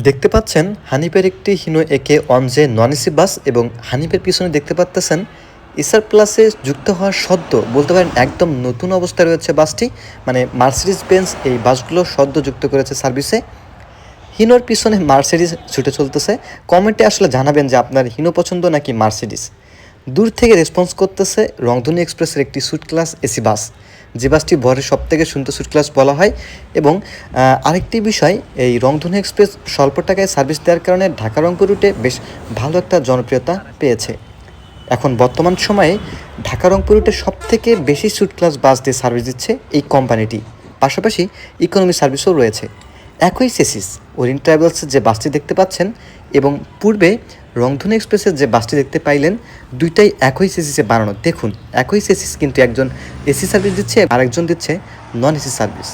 দেখতে পাচ্ছেন হানিফের একটি হিনো একে অনজে নন এসি বাস এবং হানিফের পিছনে দেখতে পাচ্ছেন ইসার প্লাসে যুক্ত হওয়ার সদ্য বলতে পারেন একদম নতুন অবস্থায় রয়েছে বাসটি। মানে মার্সিডিজ বেঞ্জ এই বাসগুলো সদ্য যুক্ত করেছে সার্ভিসে। হিনোর পিছনে মার্সিডিজ ছুটে চলতেছে। কমেন্টে আসলে জানাবেন যে আপনার হিনো পছন্দ নাকি মার্সিডিজ। দূর থেকে রেসপন্স করতেছে রংধনু এক্সপ্রেসের একটি সুইট ক্লাস এসি বাস, যে বাসটি ভোরের সবথেকে সুন্দর সুইট ক্লাস বলা হয়। এবং আরেকটি বিষয়, এই রংধনু এক্সপ্রেস স্বল্প টাকায় সার্ভিস দেওয়ার কারণে ঢাকা রংপুর রুটে বেশ ভালো একটা জনপ্রিয়তা পেয়েছে। এখন বর্তমান সময়ে ঢাকা রংপুর রুটে সবথেকে বেশি সুইট ক্লাস বাস দিয়ে সার্ভিস দিচ্ছে এই কোম্পানিটি। পাশাপাশি ইকোনমি সার্ভিসও রয়েছে। একই সেসিস ওরিয়েন্ট ট্রাভেলসের যে বাসটি দেখতে পাচ্ছেন এবং পূর্বে রংধনু এক্সপ্রেসের যে বাসটি দেখতে পাইলেন, দুইটাই একই সেসিসে বানানো। দেখুন, একই সেসিস কিন্তু একজন এসি সার্ভিস দিচ্ছে, আরেকজন দিচ্ছে নন এসি সার্ভিস।